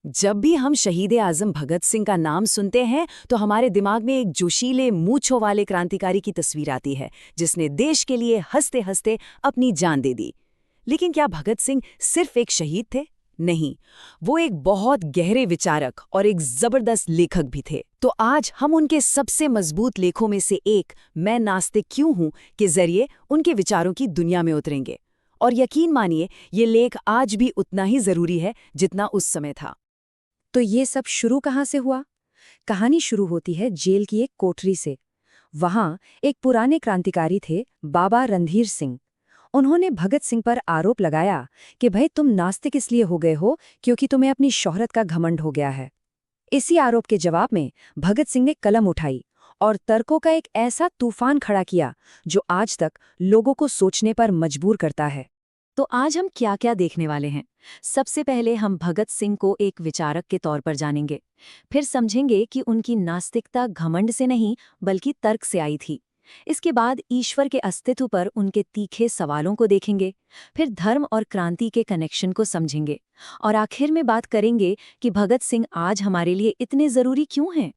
जब भी हम शहीद-ए-आज़म भगत सिंह का नाम सुनते हैं तो हमारे दिमाग में एक जोशीले मूंछों वाले क्रांतिकारी की तस्वीर आती है जिसने देश के लिए हंसते-हंसते अपनी जान दे दी। लेकिन क्या भगत सिंह सिर्फ एक शहीद थे? नहीं, वो एक बहुत गहरे विचारक और एक जबरदस्त लेखक भी थे। तो आज हम उनके सबसे मजबूत लेखों में से एक मैं नास्तिक क्यों हूं के जरिए उनके विचारों की दुनिया में उतरेंगे। और यकीन मानिए, ये लेख आज भी उतना ही जरूरी है जितना उस समय था। तो ये सब शुरू कहाँ से हुआ? कहानी शुरू होती है जेल की एक कोठरी से। वहां एक पुराने क्रांतिकारी थे, बाबा रणधीर सिंह। उन्होंने भगत सिंह पर आरोप लगाया कि भाई तुम नास्तिक इसलिए हो गए हो क्योंकि तुम्हें अपनी शोहरत का घमंड हो गया है। इसी आरोप के जवाब में भगत सिंह ने कलम उठाई और तर्कों का एक ऐसा तूफान खड़ा किया जो आज तक लोगों को सोचने पर मजबूर करता है। तो आज हम क्या क्या देखने वाले हैं? सबसे पहले हम भगत सिंह को एक विचारक के तौर पर जानेंगे। फिर समझेंगे कि उनकी नास्तिकता घमंड से नहीं बल्कि तर्क से आई थी। इसके बाद ईश्वर के अस्तित्व पर उनके तीखे सवालों को देखेंगे। फिर धर्म और क्रांति के कनेक्शन को समझेंगे। और आखिर में बात करेंगे कि भगत सिंह आज हमारे लिए इतने जरूरी क्यों हैं।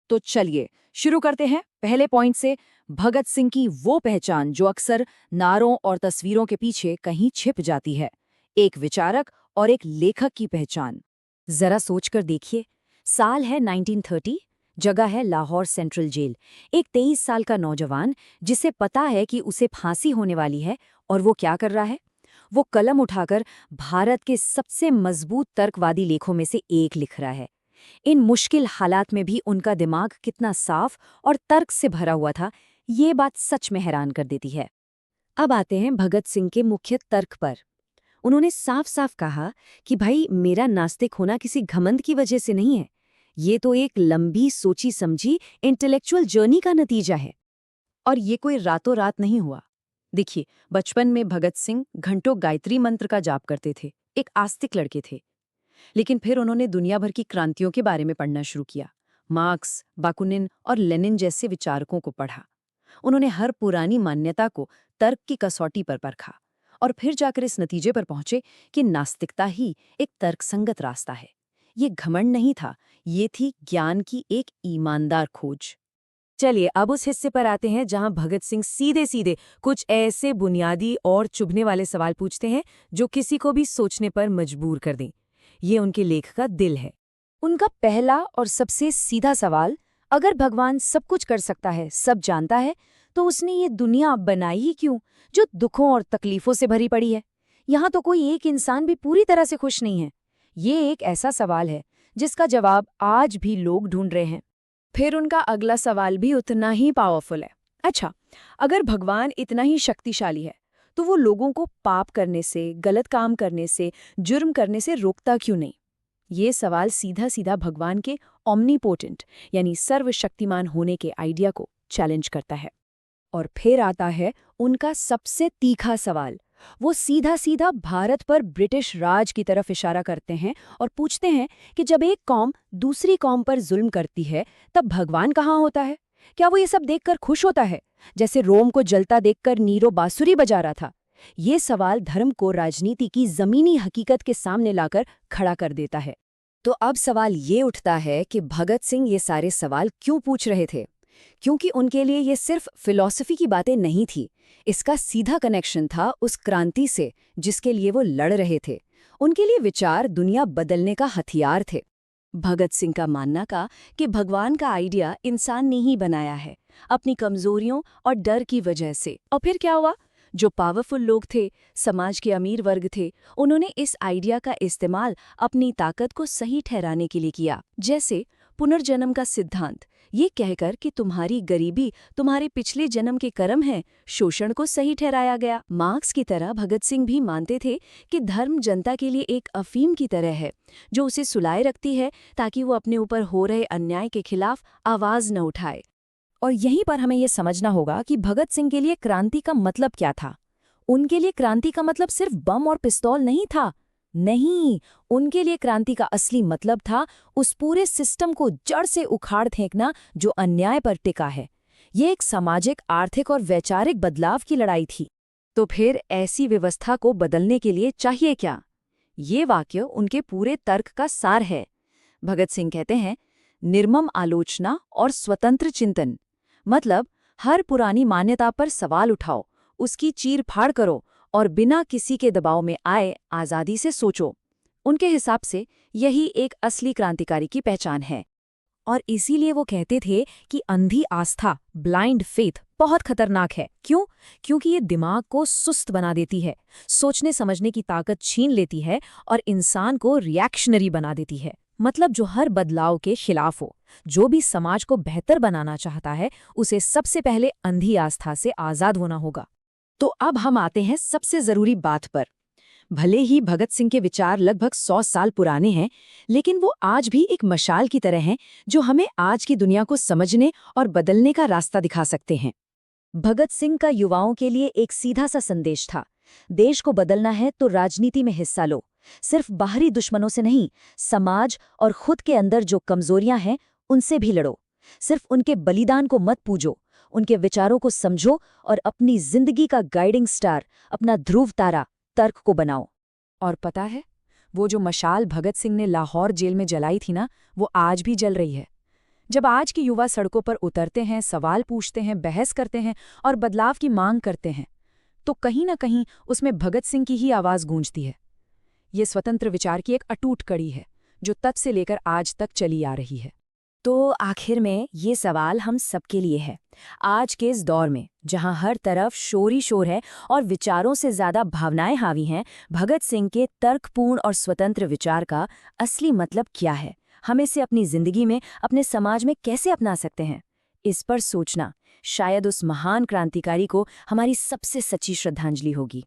तो चलिए शुरू करते हैं पहले पॉइंट से। भगत सिंह की वो पहचान जो अक्सर नारों और तस्वीरों के पीछे कहीं छिप जाती है। एक विचारक और एक लेखक की पहचान। जरा सोचकर देखिए, साल है 1930, जगह है लाहौर सेंट्रल जेल। एक 23 साल का नौजवान जिसे पता है कि उसे फांसी होने वाली है, और वो क्या कर रहा है? वो कलम उठाकर भारत के सबसे मजबूत तर्कवादी लेखों में से एक लिख रहा है। इन मुश्किल हालात में भी उनका दिमाग कितना साफ और तर्क से भरा हुआ था, ये बात सच में हैरान कर देती है। अब आते हैं भगत सिंह के मुख्य तर्क पर। उन्होंने साफ साफ कहा कि भाई मेरा नास्तिक होना किसी घमंड की वजह से नहीं है, ये तो एक लंबी सोची समझी इंटेलेक्चुअल जर्नी का नतीजा है। और ये कोई रातों रात नहीं हुआ। देखिए, बचपन में भगत सिंह घंटों गायत्री मंत्र का जाप करते थे, एक आस्तिक लड़के थे। लेकिन फिर उन्होंने दुनिया भर की क्रांतियों के बारे में पढ़ना शुरू किया। मार्क्स, बाकुनिन और लेनिन जैसे विचारकों को पढ़ा। उन्होंने हर पुरानी मान्यता को तर्क की कसौटी पर परखा और फिर जाकर इस नतीजे पर पहुंचे कि नास्तिकता ही एक तर्कसंगत रास्ता है। ये घमंड नहीं था, ये थी ज्ञान की एक ईमानदार खोज। चलिए अब उस हिस्से पर आते हैं जहां भगत सिंह सीधे सीधे कुछ ऐसे बुनियादी और चुभने वाले सवाल पूछते हैं जो किसी को भी सोचने पर मजबूर कर दें। ये उनके लेख का दिल है। उनका पहला और सबसे सीधा सवाल, अगर भगवान सब कुछ कर सकता है, सब जानता है, तो उसने ये दुनिया बनाई ही क्यों जो दुखों और तकलीफों से भरी पड़ी है? यहाँ तो कोई एक इंसान भी पूरी तरह से खुश नहीं है। ये एक ऐसा सवाल है जिसका जवाब आज भी लोग ढूंढ रहे हैं। फिर उनका अगला सवाल भी उतना ही पावरफुल है। अच्छा, अगर भगवान इतना ही शक्तिशाली है तो वो लोगों को पाप करने से, गलत काम करने से, जुर्म करने से रोकता क्यों नहीं? ये सवाल सीधा सीधा भगवान के ओमनीपोटेंट यानी सर्वशक्तिमान होने के आइडिया को चैलेंज करता है। और फिर आता है उनका सबसे तीखा सवाल। वो सीधा सीधा भारत पर ब्रिटिश राज की तरफ इशारा करते हैं और पूछते हैं कि जब एक कौम दूसरी कौम पर जुल्म करती है तब भगवान कहाँ होता है? क्या वो ये सब देखकर खुश होता है, जैसे रोम को जलता देखकर नीरो बांसुरी बजा रहा था? ये सवाल धर्म को राजनीति की जमीनी हकीकत के सामने लाकर खड़ा कर देता है। तो अब सवाल ये उठता है कि भगत सिंह ये सारे सवाल क्यों पूछ रहे थे? क्योंकि उनके लिए ये सिर्फ फिलॉसफी की बातें नहीं थी, इसका सीधा कनेक्शन था उस क्रांति से जिसके लिए वो लड़ रहे थे। उनके लिए विचार दुनिया बदलने का हथियार थे। भगत सिंह का मानना था कि भगवान का आइडिया इंसान ने ही बनाया है, अपनी कमजोरियों और डर की वजह से। और फिर क्या हुआ? जो पावरफुल लोग थे, समाज के अमीर वर्ग थे, उन्होंने इस आइडिया का इस्तेमाल अपनी ताकत को सही ठहराने के लिए किया। जैसे पुनर्जन्म का सिद्धांत, ये कहकर कि तुम्हारी गरीबी तुम्हारे पिछले जन्म के कर्म है, शोषण को सही ठहराया गया। मार्क्स की तरह भगत सिंह भी मानते थे कि धर्म जनता के लिए एक अफीम की तरह है जो उसे सुलाए रखती है ताकि वो अपने ऊपर हो रहे अन्याय के खिलाफ आवाज न उठाए। और यहीं पर हमें यह समझना होगा कि भगत सिंह के लिए क्रांति का मतलब क्या था। उनके लिए क्रांति का मतलब सिर्फ बम और पिस्तौल नहीं था। नहीं, उनके लिए क्रांति का असली मतलब था उस पूरे सिस्टम को जड़ से उखाड़ फेंकना जो अन्याय पर टिका है। ये एक सामाजिक, आर्थिक और वैचारिक बदलाव की लड़ाई थी। तो फिर ऐसी व्यवस्था को बदलने के लिए चाहिए क्या? ये वाक्य उनके पूरे तर्क का सार है। भगत सिंह कहते हैं, निर्मम आलोचना और स्वतंत्र चिंतन। मतलब हर पुरानी मान्यता पर सवाल उठाओ, उसकी चीर-फाड़ करो और बिना किसी के दबाव में आए आज़ादी से सोचो। उनके हिसाब से यही एक असली क्रांतिकारी की पहचान है। और इसीलिए वो कहते थे कि अंधी आस्था, ब्लाइंड फेथ, बहुत खतरनाक है। क्यों? क्योंकि ये दिमाग को सुस्त बना देती है, सोचने समझने की ताकत छीन लेती है और इंसान को रिएक्शनरी बना देती है। मतलब जो हर बदलाव के खिलाफ हो, जो भी समाज को बेहतर बनाना चाहता है, उसे सबसे पहले अंधी आस्था से आज़ाद होना होगा। तो अब हम आते हैं सबसे ज़रूरी बात पर। भले ही भगत सिंह के विचार लगभग 100 साल पुराने हैं, लेकिन वो आज भी एक मशाल की तरह हैं जो हमें आज की दुनिया को समझने और बदलने का रास्ता दिखा सकते हैं। भगत सिंह का युवाओं के लिए एक सीधा सा संदेश था, देश को बदलना है तो राजनीति में हिस्सा लो। सिर्फ बाहरी दुश्मनों से नहीं, समाज और खुद के अंदर जो कमजोरियां हैं, उनसे भी लड़ो। सिर्फ उनके बलिदान को मत पूजो, उनके विचारों को समझो और अपनी जिंदगी का गाइडिंग स्टार, अपना ध्रुव तारा, तर्क को बनाओ। और पता है, वो जो मशाल भगत सिंह ने लाहौर जेल में जलाई थी ना, वो आज भी जल रही है। जब आज के युवा सड़कों पर उतरते हैं, सवाल पूछते हैं, बहस करते हैं और बदलाव की मांग करते हैं, तो कहीं न कहीं उसमें भगत सिंह की ही आवाज़ गूंजती है। ये स्वतंत्र विचार की एक अटूट कड़ी है, जो तब से लेकर आज तक चली आ रही है। तो आखिर में ये सवाल हम सबके लिए है। आज के इस दौर में, जहां हर तरफ शोर ही शोर है और विचारों से ज्यादा भावनाएं हावी हैं, भगत सिंह के तर्कपूर्ण और स्वतंत्र विचार का असली मतलब क्या है? हम इसे अपनी जिंदगी में, अपने समाज में कैसे अपना सकते हैं? इस पर सोचना शायद उस महान क्रांतिकारी को हमारी सबसे सच्ची श्रद्धांजलि होगी।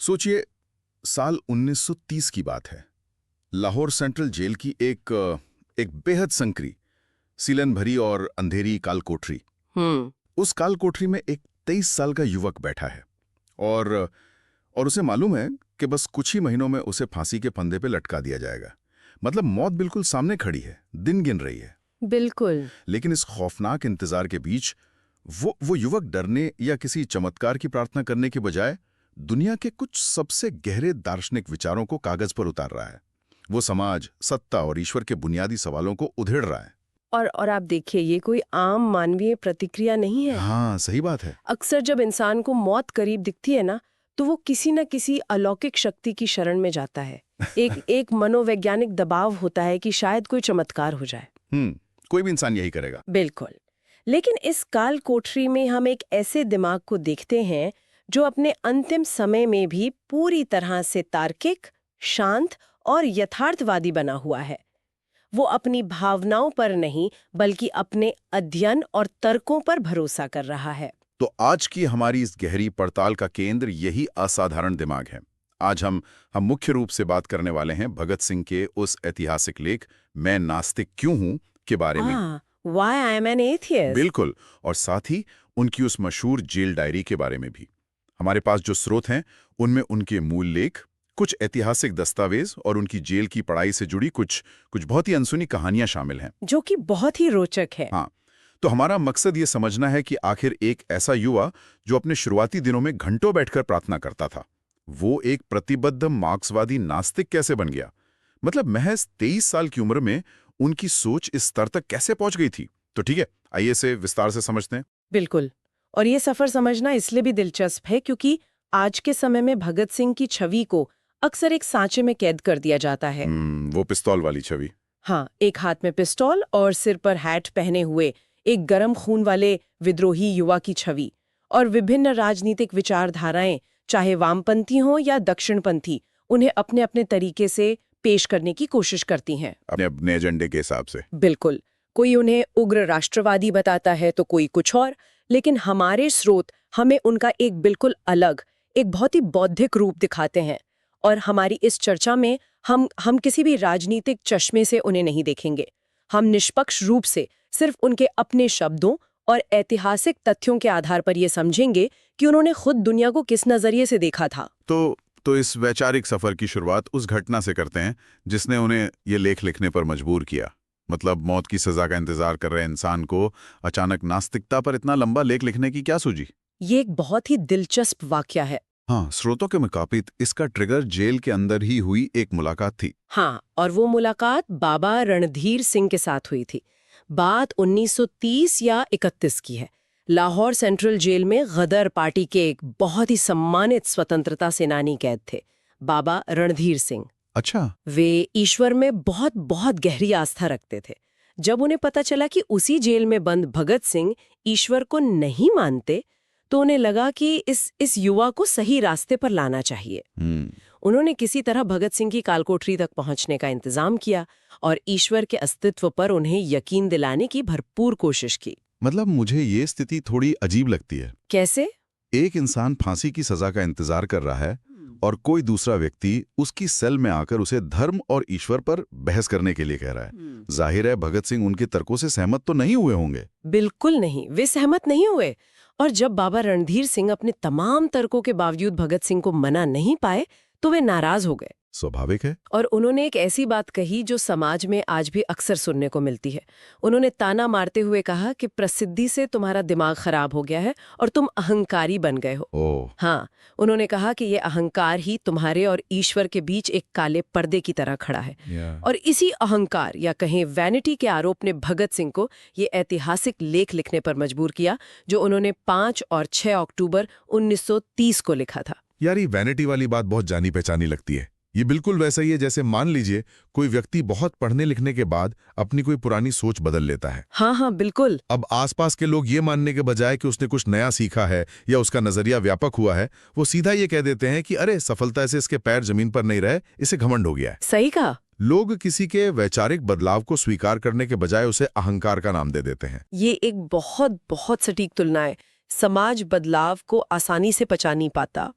सोचिए, साल 1930 की बात है। लाहौर सेंट्रल जेल की एक बेहद संकरी, सीलन भरी और अंधेरी कालकोठरी। उस कालकोठरी में एक 23 साल का युवक बैठा है और उसे मालूम है कि बस कुछ ही महीनों में उसे फांसी के फंदे पे लटका दिया जाएगा। मतलब मौत बिल्कुल सामने खड़ी है, दिन गिन रही है। बिल्कुल। लेकिन इस खौफनाक इंतजार के बीच वो युवक डरने या किसी चमत्कार की प्रार्थना करने के बजाय दुनिया के कुछ सबसे गहरे दार्शनिक विचारों को कागज पर उतार रहा है। वो समाज, सत्ता और ईश्वर के बुनियादी सवालों को उधेड़ रहा है। और आप देखिए, ये कोई आम मानवीय प्रतिक्रिया नहीं है। हाँ, सही बात है। अक्सर जब इंसान को मौत करीब दिखती है ना, तो वो किसी न किसी अलौकिक शक्ति की शरण में जाता है। एक मनोवैज्ञानिक दबाव होता है कि शायद कोई चमत्कार हो जाए। कोई भी इंसान यही करेगा। बिल्कुल। लेकिन इस काल कोठरी में हम एक ऐसे दिमाग को देखते हैं जो अपने अंतिम समय में भी पूरी तरह से तार्किक, शांत और यथार्थवादी बना हुआ है। वो अपनी भावनाओं पर नहीं, बल्कि अपने अध्ययन और तर्कों पर भरोसा कर रहा है। तो आज की हमारी इस गहरी पड़ताल का केंद्र यही असाधारण दिमाग है। आज हम मुख्य रूप से बात करने वाले हैं भगत सिंह के उस ऐतिहासिक लेख मैं नास्तिक क्यों हूं के बारे में। Why I am an atheist? बिल्कुल। और साथ ही उनकी उस मशहूर जेल डायरी के बारे में भी। हमारे पास जो स्रोत हैं, उनमें उनके मूल लेख, कुछ ऐतिहासिक दस्तावेज और उनकी जेल की पढ़ाई से जुड़ी कुछ बहुत ही अनसुनी कहानियां शामिल हैं, जो कि बहुत ही रोचक है। हाँ, तो हमारा मकसद ये समझना है कि आखिर एक ऐसा युवा जो अपने शुरुआती दिनों में घंटों बैठकर प्रार्थना करता था, वो एक प्रतिबद्ध मार्क्सवादी नास्तिक कैसे बन गया। मतलब महज 23 साल की उम्र में उनकी सोच इस स्तर तक कैसे पहुंच गई थी। तो ठीक है, आइए इसे विस्तार से समझते हैं। बिल्कुल। और ये सफर समझना इसलिए भी दिलचस्प है क्योंकि आज के समय में भगत सिंह की छवि को अक्सर एक सांचे में कैद कर दिया जाता है। वो पिस्तौल वाली छवि। हाँ, एक हाथ में पिस्तौल और सिर पर हैट पहने हुए एक गर्म खून वाले विद्रोही युवा की छवि। और विभिन्न राजनीतिक विचारधाराएं, चाहे वामपंथी हों या दक्षिणपंथी, उन्हें अपने अपने तरीके से पेश करने की कोशिश करती हैं, अपने अपने एजेंडे के हिसाब से। बिल्कुल। कोई उन्हें उग्र राष्ट्रवादी बताता है तो कोई कुछ और, लेकिन हमारे स्रोत हमें उनका एक बिल्कुल अलग, एक बहुत ही बौद्धिक रूप दिखाते हैं। और हमारी इस चर्चा में हम किसी भी राजनीतिक चश्मे से उन्हें नहीं देखेंगे। हम निष्पक्ष रूप से सिर्फ उनके अपने शब्दों और ऐतिहासिक तथ्यों के आधार पर ये समझेंगे कि उन्होंने खुद दुनिया को किस नजरिए से देखा था। तो इस वैचारिक सफर की शुरुआत उस घटना से करते हैं जिसने उन्हें ये लेख लिखने पर मजबूर किया। मतलब मौत की सजा का इंतजार कर रहे इंसान को अचानक नास्तिकता पर इतना लंबा लेख लिखने की क्या सूझी? ये एक बहुत ही दिलचस्प वाकया है। हाँ, स्रोतों के मुताबिक इसका ट्रिगर जेल के अंदर ही हुई एक मुलाकात थी। हाँ, और वो मुलाकात बाबा रणधीर सिंह के साथ हुई थी। बात 1930 या 31 की है। लाहौर सेंट्रल जेल में गदर पार्टी के एक बहुत ही सम्मानित स्वतंत्रता सेनानी कैद थे, बाबा रणधीर सिंह। अच्छा। वे ईश्वर में बहुत बहुत गहरी आस्था रखते थे। जब उन्हें पता चला कि उसी जेल में बंद भगत सिंह ईश्वर को नहीं मानते, तो उन्हें लगा कि इस युवा को सही रास्ते पर लाना चाहिए। उन्होंने किसी तरह भगत सिंह की कालकोठरी तक पहुंचने का इंतजाम किया और ईश्वर के अस्तित्व पर उन्हें यकीन दिलाने की भरपूर कोशिश की। मतलब मुझे ये स्थिति थोड़ी अजीब लगती है। कैसे? एक इंसान फांसी की सजा का इंतजार कर रहा है और कोई दूसरा व्यक्ति उसकी सेल में आकर उसे धर्म और ईश्वर पर बहस करने के लिए कह रहा है। जाहिर है भगत सिंह उनके तर्कों से सहमत तो नहीं हुए होंगे। बिल्कुल नहीं, वे सहमत नहीं हुए। और जब बाबा रणधीर सिंह अपने तमाम तर्कों के बावजूद भगत सिंह को मना नहीं पाए, तो वे नाराज हो गए। स्वाभाविक है। और उन्होंने एक ऐसी बात कही जो समाज में आज भी अक्सर सुनने को मिलती है। उन्होंने ताना मारते हुए कहा कि प्रसिद्धि से तुम्हारा दिमाग खराब हो गया है और तुम अहंकारी बन गए हो। ओह। हाँ, उन्होंने कहा कि ये अहंकार ही तुम्हारे और ईश्वर के बीच एक काले पर्दे की तरह खड़ा है। और इसी अहंकार या कहें वैनिटी के आरोप ने भगत सिंह को ये ऐतिहासिक लेख लिखने पर मजबूर किया, जो उन्होंने 5 और 6 अक्टूबर 1930 को लिखा था। यार ये वैनिटी वाली बात बहुत जानी पहचानी लगती है। ये बिल्कुल वैसा ही है जैसे मान लीजिए कोई व्यक्ति बहुत पढ़ने लिखने के बाद अपनी कोई पुरानी सोच बदल लेता है। हाँ हाँ बिल्कुल। अब आसपास के लोग ये मानने के बजाय कि उसने कुछ नया सीखा है या उसका नजरिया व्यापक हुआ है, वो सीधा ये कह देते हैं कि अरे सफलता से इसके पैर जमीन पर नहीं रहे, इसे घमंड हो गया है। सही कहा। लोग किसी के वैचारिक बदलाव को स्वीकार करने के बजाय उसे अहंकार का नाम दे देते हैं। ये एक बहुत बहुत सटीक तुलना है। समाज बदलाव को आसानी से पचा नहीं पाता।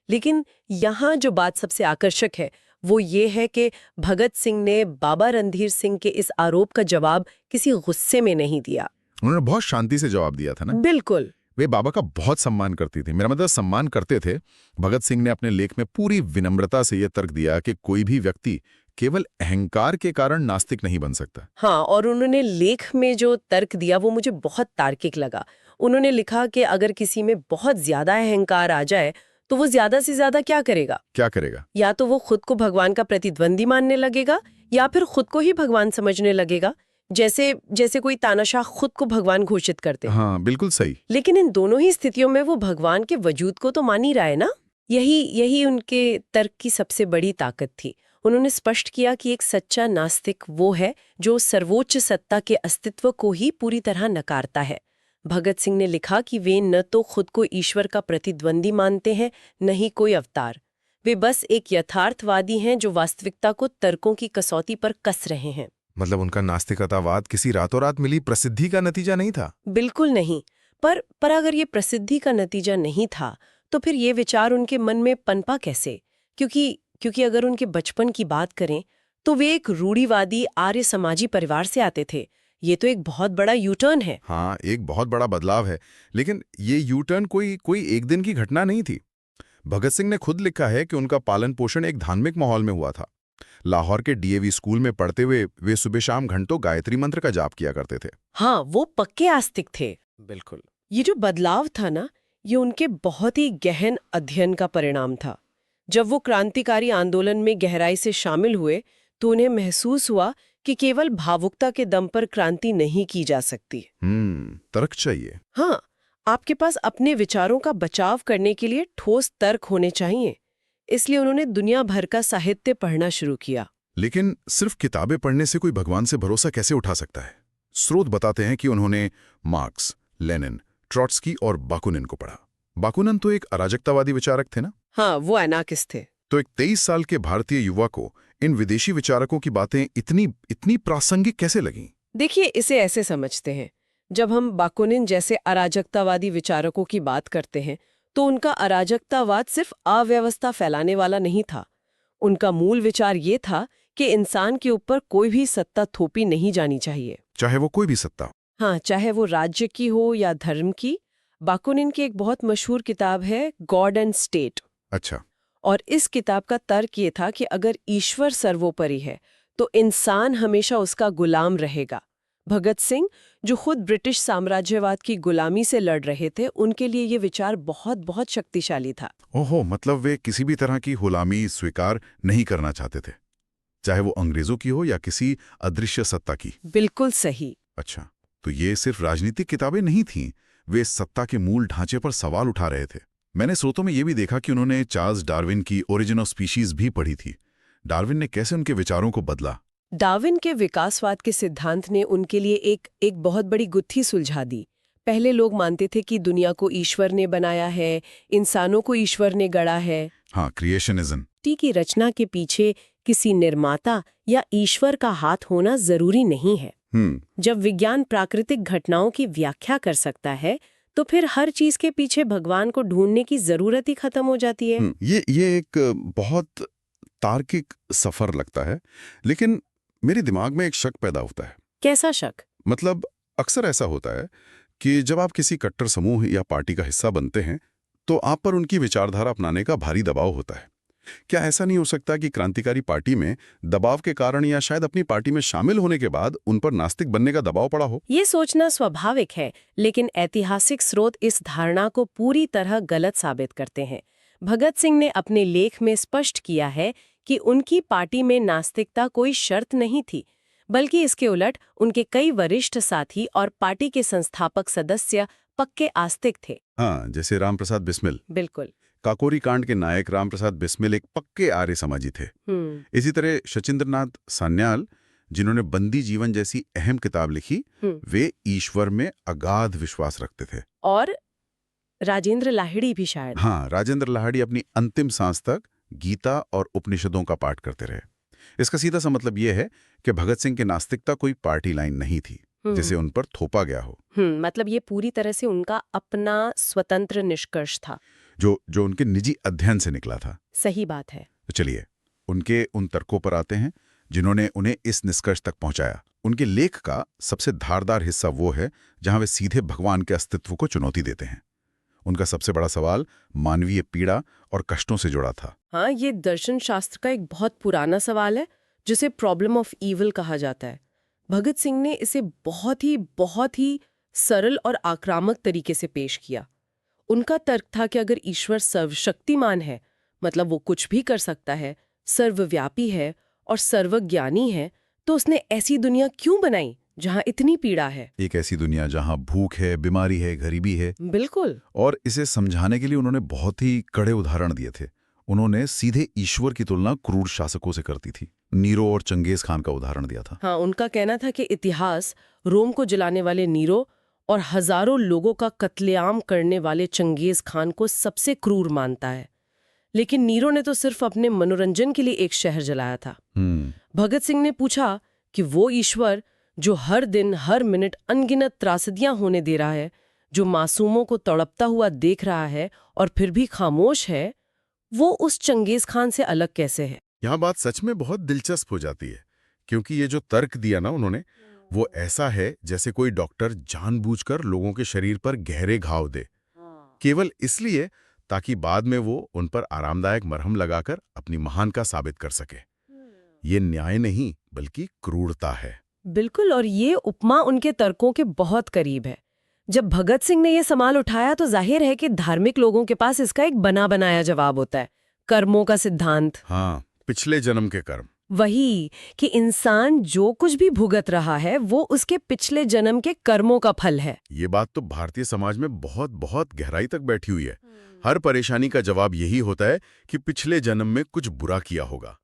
लेकिन यहाँ जो बात सबसे आकर्षक है वो ये है कि भगत सिंह ने बाबा रणधीर सिंह के इस आरोप का जवाब किसी गुस्से में नहीं दिया। उन्होंने बहुत शांति से जवाब दिया था ना। बिल्कुल। वे बाबा का बहुत सम्मान करती थी, मेरा मतलब सम्मान करते थे। भगत सिंह ने अपने लेख में पूरी विनम्रता से यह तर्क दिया कि कोई भी व्यक्ति केवल अहंकार के कारण नास्तिक नहीं बन सकता। हाँ, और उन्होंने लेख में जो तर्क दिया वो मुझे बहुत तार्किक लगा। उन्होंने लिखा कि अगर किसी में बहुत ज्यादा अहंकार आ जाए तो वो ज्यादा से ज्यादा क्या करेगा? या तो वो खुद को भगवान का प्रतिद्वंदी मानने लगेगा या फिर खुद को ही भगवान समझने लगेगा, जैसे कोई तानाशाह खुद को भगवान घोषित करते। हाँ बिल्कुल सही। लेकिन इन दोनों ही स्थितियों में वो भगवान के वजूद को तो मान ही रहा है ना। यही उनके तर्क की सबसे बड़ी ताकत थी। उन्होंने स्पष्ट किया कि एक सच्चा नास्तिक वो है जो सर्वोच्च सत्ता के अस्तित्व को ही पूरी तरह नकारता है। भगत सिंह ने लिखा कि वे न तो खुद को ईश्वर का प्रतिद्वंदी मानते हैं, न ही कोई अवतार। वे बस एक यथार्थवादी हैं जो वास्तविकता को तर्कों की कसौटी पर कस रहे हैं। मतलब उनका नास्तिकतावाद किसी रातों रात मिली प्रसिद्धि का नतीजा नहीं था। बिल्कुल नहीं। पर अगर ये प्रसिद्धि का नतीजा नहीं था तो फिर ये विचार उनके मन में पनपा कैसे? क्योंकि अगर उनके बचपन की बात करें तो वे एक रूढ़िवादी आर्य समाजी परिवार से आते थे। ये तो एक बहुत बड़ा यू टर्न है। हाँ, एक बहुत बड़ा बदलाव है। लेकिन ये यू टर्न कोई एक दिन की घटना नहीं थी। भगत सिंह ने खुद लिखा है कि उनका पालन पोषण एक धार्मिक माहौल में हुआ था। लाहौर के डीएवी स्कूल में पढ़ते हुए वे सुबह शाम घंटों गायत्री मंत्र का जाप किया करते थे। हाँ, वो पक्के आस्तिक थे। बिल्कुल। ये जो बदलाव था ना, ये उनके बहुत ही गहन अध्ययन का परिणाम था। जब वो क्रांतिकारी आंदोलन में गहराई से शामिल हुए तो उन्हें महसूस हुआ कि केवल भावुकता के दम पर क्रांति नहीं की जा सकती। तर्क चाहिए। हाँ, आपके पास अपने विचारों का बचाव करने के लिए ठोस तर्क होने चाहिए। इसलिए उन्होंने दुनिया भर का साहित्य पढ़ना शुरू किया। लेकिन सिर्फ किताबें पढ़ने से कोई भगवान से भरोसा कैसे उठा सकता है? स्रोत बताते हैं कि उन्होंने मार्क्स, लेनिन, ट्रॉट्स्की और बाकुनिन को पढ़ा। बाकुनिन तो एक अराजकतावादी विचारक थे ना? हाँ, वो एनार्किस्ट थे। तो एक 23 साल के भारतीय युवा को इन विदेशी विचारकों की बातें इतनी प्रासंगिक कैसे लगीं? देखिए, इसे ऐसे समझते हैं, जब हम बाकुनिन जैसे अराजकतावादी विचारकों की बात करते हैं तो उनका अराजकतावाद सिर्फ अव्यवस्था फैलाने वाला नहीं था। उनका मूल विचार ये था कि इंसान के ऊपर कोई भी सत्ता थोपी नहीं जानी चाहिए, चाहे वो कोई भी सत्ता। हाँ, चाहे वो राज्य की हो या धर्म की। बाकुनिन की एक बहुत मशहूर किताब है गॉड एंड स्टेट। अच्छा। और इस किताब का तर्क ये था कि अगर ईश्वर सर्वोपरि है तो इंसान हमेशा उसका गुलाम रहेगा। भगत सिंह, जो खुद ब्रिटिश साम्राज्यवाद की गुलामी से लड़ रहे थे, उनके लिए ये विचार बहुत बहुत शक्तिशाली था। ओहो, मतलब वे किसी भी तरह की गुलामी स्वीकार नहीं करना चाहते थे, चाहे वो अंग्रेजों की हो या किसी अदृश्य सत्ता की। बिल्कुल सही। अच्छा, तो ये सिर्फ राजनीतिक किताबें नहीं थीं, वे सत्ता के मूल ढांचे पर सवाल उठा रहे थे। मैंने स्रोतों में ये भी देखा कि उन्होंने चार्ल्स डार्विन की ओरिजिन ऑफ स्पीशीज भी पढ़ी थी। डार्विन ने कैसे उनके विचारों को बदला? डार्विन के विकासवाद के सिद्धांत ने उनके लिए एक बहुत बड़ी गुत्थी सुलझा दी। पहले लोग मानते थे कि दुनिया को ईश्वर ने बनाया है, इंसानों को ईश्वर ने गढ़ा है। हाँ, क्रिएशनिज्म। सृष्टि की रचना के पीछे किसी निर्माता या ईश्वर का हाथ होना जरूरी नहीं है। जब विज्ञान प्राकृतिक घटनाओं की व्याख्या कर सकता है, तो फिर हर चीज के पीछे भगवान को ढूंढने की जरूरत ही खत्म हो जाती है। ये एक बहुत तार्किक सफर लगता है, लेकिन मेरे दिमाग में एक शक पैदा होता है। कैसा शक? मतलब अक्सर ऐसा होता है कि जब आप किसी कट्टर समूह या पार्टी का हिस्सा बनते हैं, तो आप पर उनकी विचारधारा अपनाने का भारी दबाव होता है। क्या ऐसा नहीं हो सकता कि क्रांतिकारी पार्टी में दबाव के कारण या शायद अपनी पार्टी में शामिल होने के बाद उन पर नास्तिक बनने का दबाव पड़ा हो? ये सोचना स्वाभाविक है, लेकिन ऐतिहासिक स्रोत इस धारणा को पूरी तरह गलत साबित करते हैं। भगत सिंह ने अपने लेख में स्पष्ट किया है कि उनकी पार्टी में नास्तिकता कोई शर्त नहीं थी, बल्कि इसके उलट उनके कई वरिष्ठ साथी और पार्टी के संस्थापक सदस्य पक्के आस्तिक थे। हाँ, जैसे रामप्रसाद बिस्मिल। बिल्कुल। काकोरी कांड के नायक रामप्रसाद बिस्मिल एक पक्के आर्य समाजी थे। इसी तरह शचीन्द्रनाथ सान्याल, जिन्होंने बंदी जीवन जैसी अहम किताब लिखी, वे ईश्वर में अगाध विश्वास रखते थे। और राजेंद्र लाहिड़ी भी शायद। हाँ, राजेंद्र लाहिड़ी अपनी अंतिम सांस तक गीता और उपनिषदों का पाठ करते रहे। इसका सीधा सा मतलब यह है कि भगत सिंह की नास्तिकता कोई पार्टी लाइन नहीं थी जिसे उन पर थोपा गया हो। मतलब ये पूरी तरह से उनका अपना स्वतंत्र निष्कर्ष था, जो उनके निजी अध्ययन से निकला था। सही बात है। तो चलिए उनके उन तर्कों पर आते हैं जिन्होंने उन्हें इस निष्कर्ष तक पहुंचाया। उनके लेख का सबसे धारदार हिस्सा वो है जहां वे सीधे भगवान के अस्तित्व को चुनौती देते हैं। उनका सबसे बड़ा सवाल मानवीय पीड़ा और कष्टों से जुड़ा था। हाँ, ये दर्शन शास्त्र का एक बहुत पुराना सवाल है, जिसे प्रॉब्लम ऑफ ईविल कहा जाता है। भगत सिंह ने इसे बहुत ही सरल और आक्रामक तरीके से पेश किया। उनका तर्क था कि अगर ईश्वर सर्वशक्तिमान है, मतलब वो कुछ भी कर सकता है, सर्वव्यापी है और सर्वज्ञानी है, तो उसने ऐसी दुनिया क्यों बनाई जहां इतनी पीड़ा है? एक ऐसी दुनिया जहां भूख है, बीमारी है, गरीबी है। बिल्कुल। और इसे समझाने के लिए उन्होंने बहुत ही कड़े उदाहरण दिए थे। उन्होंने सीधे ईश्वर की तुलना क्रूर शासकों से करती थी। नीरो और चंगेज खान का उदाहरण दिया था। हाँ, उनका कहना था कि इतिहास रोम को जलाने वाले नीरो और हजारों लोगों का कत्लेआम करने वाले चंगेज खान को सबसे क्रूर मानता है, लेकिन नीरो ने तो सिर्फ अपने मनोरंजन के लिए एक शहर जलाया था। भगत सिंह ने पूछा कि वो ईश्वर जो हर दिन हर मिनट अनगिनत त्रासदियां होने दे रहा है, जो मासूमों को तड़पता हुआ देख रहा है और फिर भी खामोश है, वो उस चंगेज खान से अलग कैसे है? यहाँ बात सच में बहुत दिलचस्प हो जाती है, क्योंकि ये जो तर्क दिया ना उन्होंने, वो ऐसा है जैसे कोई डॉक्टर जानबूझकर लोगों के शरीर पर गहरे घाव दे, केवल इसलिए ताकि बाद में वो उन पर आरामदायक मरहम लगाकर अपनी महानता साबित कर सके। ये न्याय नहीं बल्कि क्रूरता है। बिल्कुल, और ये उपमा उनके तर्कों के बहुत करीब है। जब भगत सिंह ने ये सवाल उठाया तो जाहिर है कि धार्मिक लोगों के पास इसका एक बना बनाया जवाब होता है, कर्मों का सिद्धांत। हाँ, पिछले जन्म के कर्म। वही कि इंसान जो कुछ भी भुगत रहा है वो उसके पिछले जन्म के कर्मों का फल है। ये बात तो भारतीय समाज में बहुत बहुत गहराई तक बैठी हुई है। हर परेशानी का जवाब यही होता है कि पिछले जन्म में कुछ बुरा किया होगा।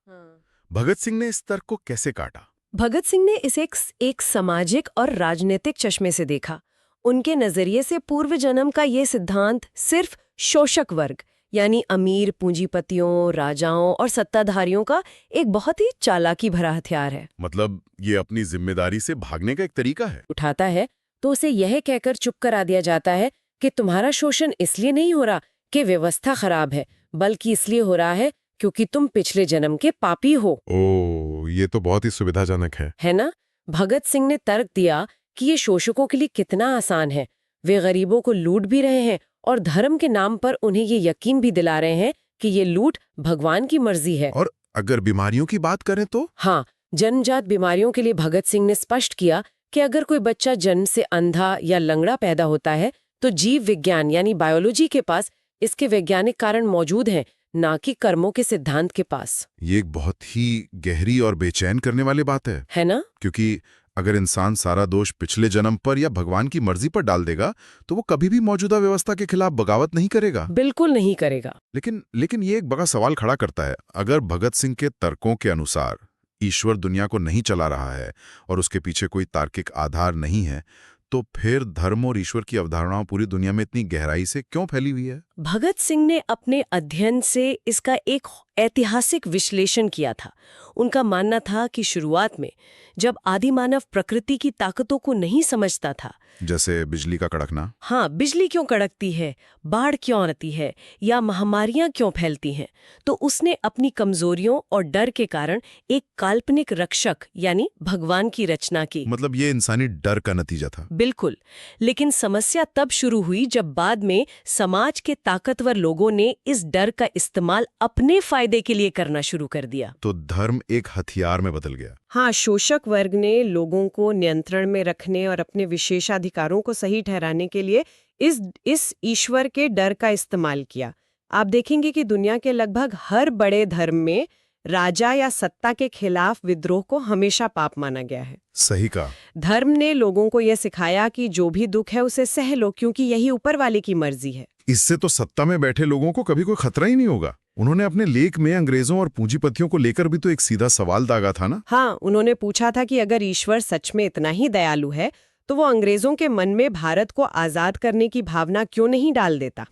भगत सिंह ने इस तर्क को कैसे काटा? भगत सिंह ने इसे एक सामाजिक और राजनीतिक चश्मे से देखा। उनके नजरिए से पूर्व जन्म का ये सिद्धांत सिर्फ शोषक वर्ग यानी अमीर पूंजीपतियों, राजाओं और सत्ताधारियों का एक बहुत ही चालाकी भरा हथियार है। मतलब ये अपनी जिम्मेदारी से भागने का एक तरीका है। उठाता है तो उसे यह कहकर चुप करा दिया जाता है कि तुम्हारा शोषण इसलिए नहीं हो रहा कि व्यवस्था खराब है, बल्कि इसलिए हो रहा है क्योंकि तुम पिछले जन्म के पापी हो। ओह, ये तो बहुत ही सुविधाजनक है ना? भगत सिंह ने तर्क दिया कि ये शोषकों के लिए कितना आसान है। वे गरीबों को लूट भी रहे हैं और धर्म के नाम पर उन्हें ये यकीन भी दिला रहे हैं कि ये लूट भगवान की मर्जी है। और अगर बीमारियों की बात करें तो? हाँ, जन्मजात बीमारियों के लिए भगत सिंह ने स्पष्ट किया कि अगर कोई बच्चा जन्म से अंधा या लंगड़ा पैदा होता है तो जीव विज्ञान यानी बायोलॉजी के पास इसके वैज्ञानिक कारण मौजूद हैं, ना कि कर्मों के सिद्धांत के पास। ये एक बहुत ही गहरी और बेचैन करने वाली बात है ना? क्योंकि अगर इंसान सारा दोष पिछले जन्म पर या भगवान की मर्जी पर डाल देगा तो वो कभी भी मौजूदा व्यवस्था के खिलाफ बगावत नहीं करेगा। बिल्कुल नहीं करेगा। लेकिन ये एक बड़ा सवाल खड़ा करता है। अगर भगत सिंह के तर्कों के अनुसार ईश्वर दुनिया को नहीं चला रहा है और उसके पीछे कोई तार्किक आधार नहीं है, तो फिर धर्म और ईश्वर की अवधारणाएं पूरी दुनिया में इतनी गहराई से क्यों फैली हुई है? भगत सिंह ने अपने अध्ययन से इसका एक ऐतिहासिक विश्लेषण किया था। उनका मानना था कि शुरुआत में जब आदिमानव प्रकृति की ताकतों को नहीं समझता था, जैसे बिजली का कड़कना, हाँ, बिजली क्यों कड़कती है, बाढ़ क्यों आती है या महामारियां क्यों फैलती हैं, तो उसने अपनी कमजोरियों और डर के कारण एक काल्पनिक रक्षक यानी भगवान की रचना की। मतलब ये इंसानी डर का नतीजा था। बिल्कुल। लेकिन समस्या तब शुरू हुई जब बाद में समाज के ताकतवर लोगों ने इस डर का इस्तेमाल अपने फायदे के लिए करना शुरू कर दिया। तो धर्म एक हथियार में बदल गया। हाँ, शोषक वर्ग ने लोगों को नियंत्रण में रखने और अपने विशेषाधिकारों को सही ठहराने के लिए इस ईश्वर के डर का इस्तेमाल किया। आप देखेंगे कि दुनिया के लगभग हर बड़े धर्म में राजा या सत्ता के खिलाफ विद्रोह को हमेशा पाप माना गया है। सही कहा। धर्म ने लोगों को यह सिखाया कि जो भी दुख है उसे सह लो, क्योंकि यही ऊपर वाले की मर्जी है। इससे तो सत्ता में बैठे लोगों को कभी कोई खतरा ही नहीं होगा। उन्होंने अपने लेख में अंग्रेजों और पूंजीपतियों को लेकर भी तो एक सीधा सवाल दागा था ना। हाँ, उन्होंने पूछा था कि अगर ईश्वर सच में इतना ही दयालु है तो वो अंग्रेजों के मन में भारत को आजाद करने की भावना क्यों नहीं डाल देता,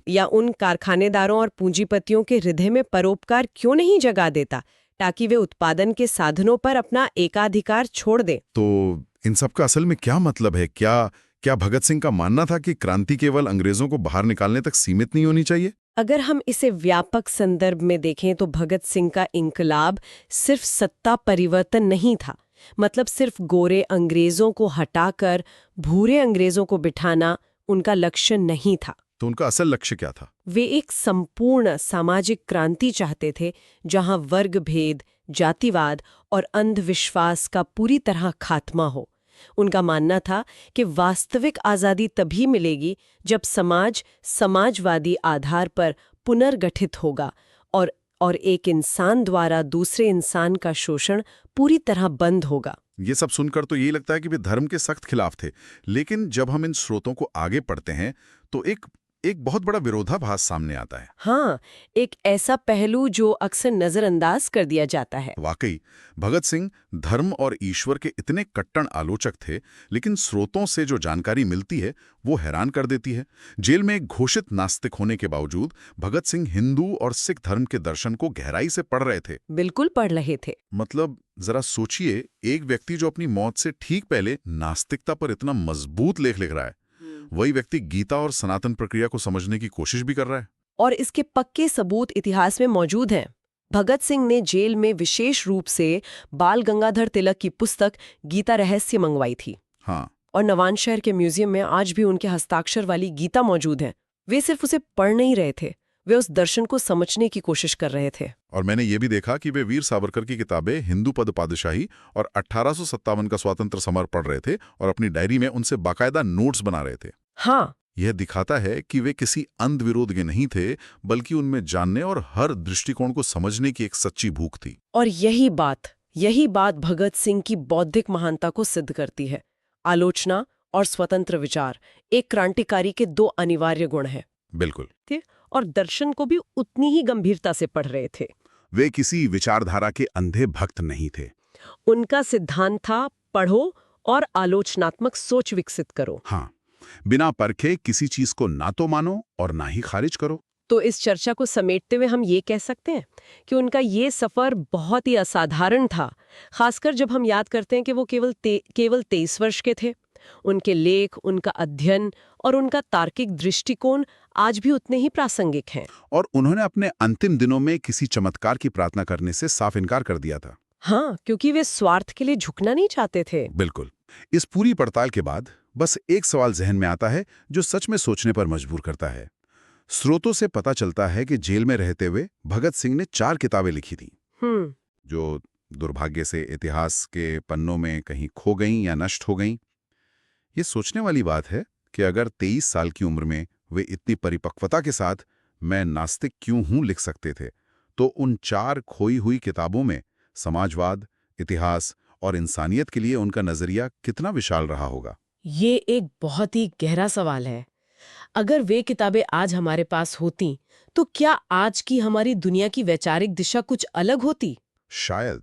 या उन कारखानेदारों और पूंजीपतियों के हृदय में परोपकार क्यों नहीं जगा देता, ताकि वे उत्पादन के साधनों पर अपना एकाधिकार छोड़ दें। तो इन सब का असल में क्या मतलब है? क्या भगत सिंह का मानना था कि क्रांति केवल अंग्रेजों को बाहर निकालने तक सीमित नहीं होनी चाहिए? अगर हम इसे व्यापक संदर्भ में देखें तो भगत सिंह का इंकलाब सिर्फ सत्ता परिवर्तन नहीं था। मतलब सिर्फ गोरे अंग्रेजों को हटाकर भूरे अंग्रेजों को बिठाना उनका लक्ष्य नहीं था। तो उनका असल लक्ष्य क्या था? वे एक संपूर्ण सामाजिक क्रांति चाहते थे, जहां वर्ग भेद, जातिवाद और अंधविश्वास का पूरी तरह खात्मा हो। उनका मानना था कि वास्तविक आज़ादी तभी मिलेगी जब समाज समाजवादी आधार पर पुनर्गठित होगा और एक इंसान द्वारा दूसरे इंसान का शोषण पूरी तरह बंद होगा। ये सब सुनकर तो यही लगता है कि वे धर्म के सख्त खिलाफ थे। लेकिन जब हम इन स्रोतों को आगे पढ़ते हैं तो एक बहुत बड़ा विरोधाभास सामने आता है। हाँ, एक ऐसा पहलू जो अक्सर नजरअंदाज कर दिया जाता है। वाकई भगत सिंह धर्म और ईश्वर के इतने कट्टर आलोचक थे, लेकिन स्रोतों से जो जानकारी मिलती है वो हैरान कर देती है। जेल में एक घोषित नास्तिक होने के बावजूद भगत सिंह हिंदू और सिख धर्म के दर्शन को गहराई से पढ़ रहे थे। बिल्कुल पढ़ रहे थे। मतलब जरा सोचिए, एक व्यक्ति जो अपनी मौत से ठीक पहले नास्तिकता पर इतना मजबूत लेख लिख रहा है, वही व्यक्ति गीता और सनातन प्रक्रिया को समझने की कोशिश भी कर रहा है। और इसके पक्के सबूत इतिहास में मौजूद हैं। भगत सिंह ने जेल में विशेष रूप से बाल गंगाधर तिलक की पुस्तक गीता रहस्य मंगवाई थी। हाँ। और नवानशहर के म्यूजियम में आज भी उनके हस्ताक्षर वाली गीता मौजूद है। वे सिर्फ उसे पढ़ नहीं रहे थे, वे उस दर्शन को समझने की कोशिश कर रहे थे। और मैंने ये भी देखा कि वे वीर सावरकर की किताबें हिंदू पद पादशाही और 1857 का स्वातंत्र समर पढ़ रहे थे और अपनी डायरी में उनसे बाकायदा नोट्स बना रहे थे। हाँ, यह दिखाता है कि वे किसी अंध विरोध के नहीं थे, बल्कि उनमें जानने और हर दृष्टिकोण को समझने की एक सच्ची भूख थी। और यही बात भगत सिंह की बौद्धिक महानता को सिद्ध करती है। आलोचना और स्वतंत्र विचार एक क्रांतिकारी के दो अनिवार्य गुण हैं। बिल्कुल। और दर्शन को भी उतनी ही गंभीरता से पढ़ रहे थे। वे किसी विचारधारा के अंधे भक्त नहीं थे। उनका सिद्धांत था, पढ़ो और आलोचनात्मक सोच विकसित करो। हाँ, बिना परखे किसी चीज को ना तो मानो और ना ही खारिज करो। तो इस चर्चा को समेटते हुए हम ये कह सकते हैं कि उनका ये सफर बहुत ही असाधारण था, खासकर जब हम याद करते हैं कि वो केवल 23 वर्ष के थे। उनके लेख, उनका अध्ययन और उनका तार्किक दृष्टिकोण आज भी उतने ही प्रासंगिक हैं। और उन्होंने अपने अंतिम दिनों में किसी चमत्कार की प्रार्थना करने से साफ इनकार कर दिया था। हाँ, क्योंकि वे स्वार्थ के लिए झुकना नहीं चाहते थे। बिल्कुल। इस पूरी पड़ताल के बाद बस एक सवाल जहन में आता है जो सच में सोचने पर मजबूर करता है। स्रोतों से पता चलता है कि जेल में रहते हुए भगत सिंह ने 4 किताबें लिखी थी, जो दुर्भाग्य से इतिहास के पन्नों में कहीं खो गईं या नष्ट हो गईं। ये सोचने वाली बात है कि अगर 23 साल की उम्र में वे इतनी परिपक्वता के साथ मैं नास्तिक क्यों हूं लिख सकते थे, तो उन 4 खोई हुई किताबों में समाजवाद, इतिहास और इंसानियत के लिए उनका नजरिया कितना विशाल रहा होगा। ये एक बहुत ही गहरा सवाल है। अगर वे किताबें आज हमारे पास होती, तो क्या आज की हमारी दुनिया की वैचारिक दिशा कुछ अलग होती? शायद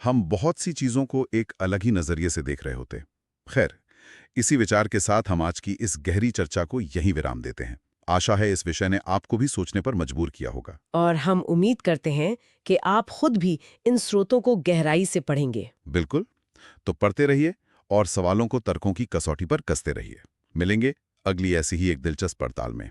हम बहुत सी चीजों को एक अलग ही नजरिए से देख रहे होते। खैर, इसी विचार के साथ हम आज की इस गहरी चर्चा को यहीं विराम देते हैं। आशा है इस विषय ने आपको भी सोचने पर मजबूर किया होगा। और हम उम्मीद करते हैं कि आप खुद भी इन स्रोतों को गहराई से पढ़ेंगे। बिल्कुल। तो पढ़ते रहिए और सवालों को तर्कों की कसौटी पर कसते रहिए। मिलेंगे अगली ऐसी ही एक दिलचस्प पड़ताल में।